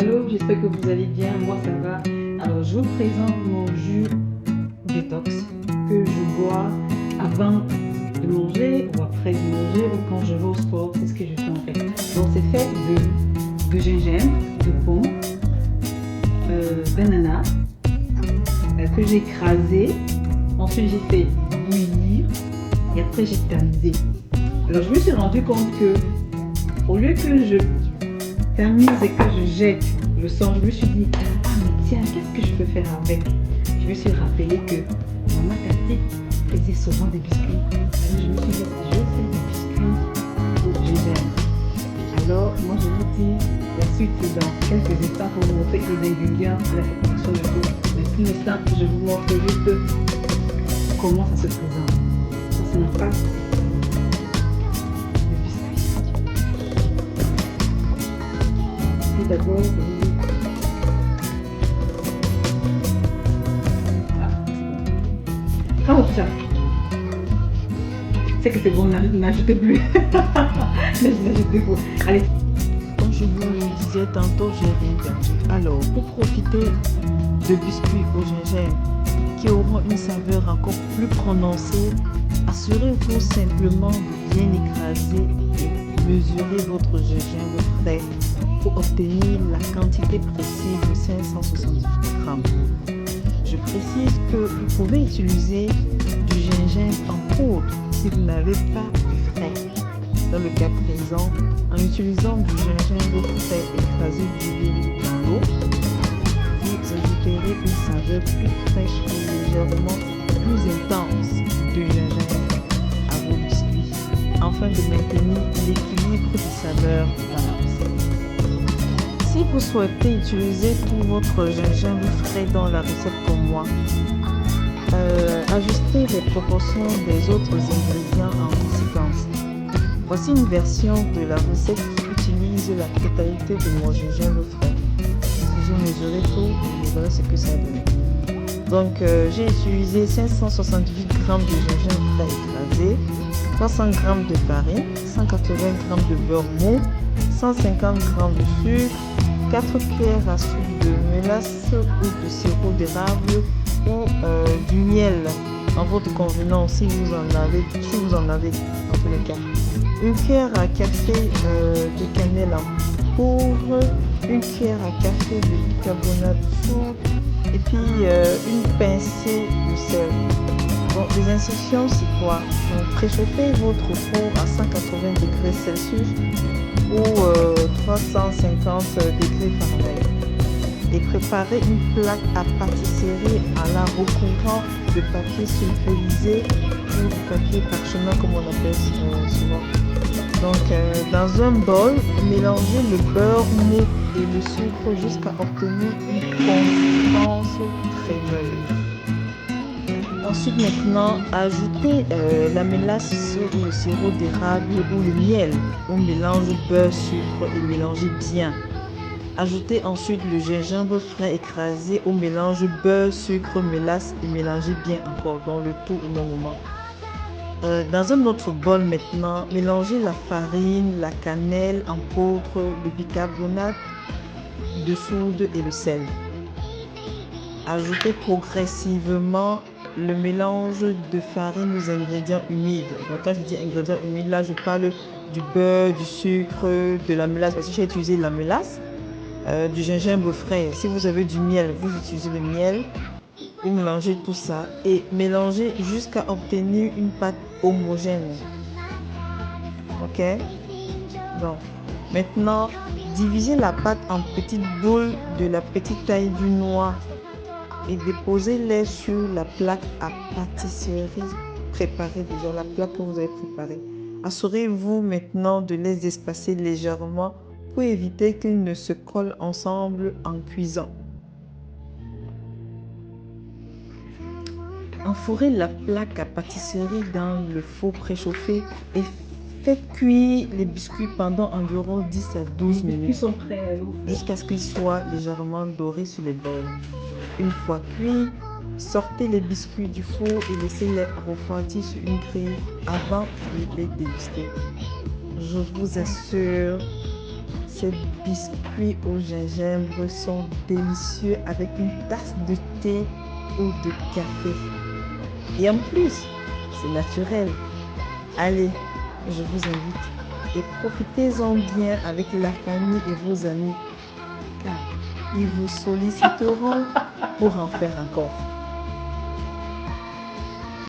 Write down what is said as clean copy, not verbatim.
Allô, j'espère que vous allez bien, moi ça va. Alors je vous présente mon jus détox que je bois avant de manger ou après de manger ou quand je vais au sport, c'est ce que je fais en fait. Donc c'est fait de gingembre, de pomme, d'ananas que j'ai écrasé, ensuite j'ai fait bouillir et après j'ai tamisé. Alors je me suis rendu compte que au lieu que je tamise et que je jette le sang, je me suis dit, ah mais tiens, qu'est-ce que je peux faire avec? Je me suis rappelé que maman Tati faisait souvent des biscuits. Alors je me suis dit, je vais faire des biscuits au gingembre. Alors moi je vous dis la suite dans quelques instants pour vous montrer les ingrédients de la préparation de tout. Mais pour l'instant, je vous montre juste comment ça se présente. Ça c'est ma pâte. D'abord, oh ça, c'est que c'est bon, n'ajoutez plus. N'ajoutez plus. Allez. Comme je vous le disais tantôt, j'ai rien perdu. Alors, pour profiter de biscuits au gingembre qui auront une saveur encore plus prononcée, assurez-vous simplement de bien écraser et mesurer votre gingembre frais pour obtenir la quantité précise de 570 grammes. Je précise que vous pouvez utiliser du gingembre en poudre si vous n'avez pas du frais. Dans le cas présent, en utilisant du gingembre frais écrasé dilué dans l'eau, vous ajouterez une saveur plus fraîche et légèrement plus intense de gingembre à vos biscuits, afin de maintenir l'équilibre des saveurs dans la recette. Si vous souhaitez utiliser tout votre gingembre frais dans la recette comme moi, ajustez les proportions des autres ingrédients en conséquence. Voici une version de la recette qui utilise la totalité de mon gingembre frais. J'ai mesuré tout et je verrai ce que ça donne. Donc j'ai utilisé 568 g de gingembre frais écrasé, 300 g de farine, 180 g de beurre mou, 150 g de sucre, 4 cuillères à soupe de mélasse ou de sirop d'érable ou du miel en votre convenance si vous en avez en tous les cas. Une cuillère à café de cannelle en poudre, une cuillère à café de bicarbonate de soude et puis une pincée de sel. Bon, les instructions c'est quoi? Donc, préchauffez votre four à 180 degrés Celsius ou 350 degrés Fahrenheit et préparez une plaque à pâtisserie en la recouvrant de papier sulfurisé ou de papier parchemin comme on appelle souvent. Donc dans un bol, mélangez le beurre mou et le sucre jusqu'à obtenir une consistance crémeuse. Ensuite maintenant, ajoutez la mélasse ou le sirop d'érable ou le miel. On mélange beurre, sucre et mélangez bien. Ajoutez ensuite le gingembre frais écrasé au mélange beurre, sucre, mélasse et mélangez bien encore dans le tout au même moment. Dans un autre bol maintenant, mélangez la farine, la cannelle en poudre, le bicarbonate de soude et le sel. Ajoutez progressivement le mélange de farine aux ingrédients humides. Donc, quand je dis ingrédients humides, là je parle du beurre, du sucre, de la mélasse, parce que j'ai utilisé la mélasse, du gingembre frais. Si vous avez du miel, vous utilisez le miel. Vous mélangez tout ça et mélangez jusqu'à obtenir une pâte homogène. Ok? Donc, maintenant, divisez la pâte en petites boules de la petite taille du noix et déposez-les sur la plaque à pâtisserie préparée, déjà la plaque que vous avez préparée. Assurez-vous maintenant de les espacer légèrement pour éviter qu'ils ne se collent ensemble en cuisant. Enfourez la plaque à pâtisserie dans le four préchauffé et faites cuire les biscuits pendant environ 10 à 12 minutes. Ils sont prêts Jusqu'à ce qu'ils soient légèrement dorés sur les bords. Une fois cuits, sortez les biscuits du four et laissez-les refroidir sur une grille avant de les déguster. Je vous assure, Ces biscuits au gingembre sont délicieux avec une tasse de thé ou de café. Et en plus, c'est naturel. Allez, je vous invite et profitez-en bien avec la famille et vos amis, car ils vous solliciteront pour en faire encore.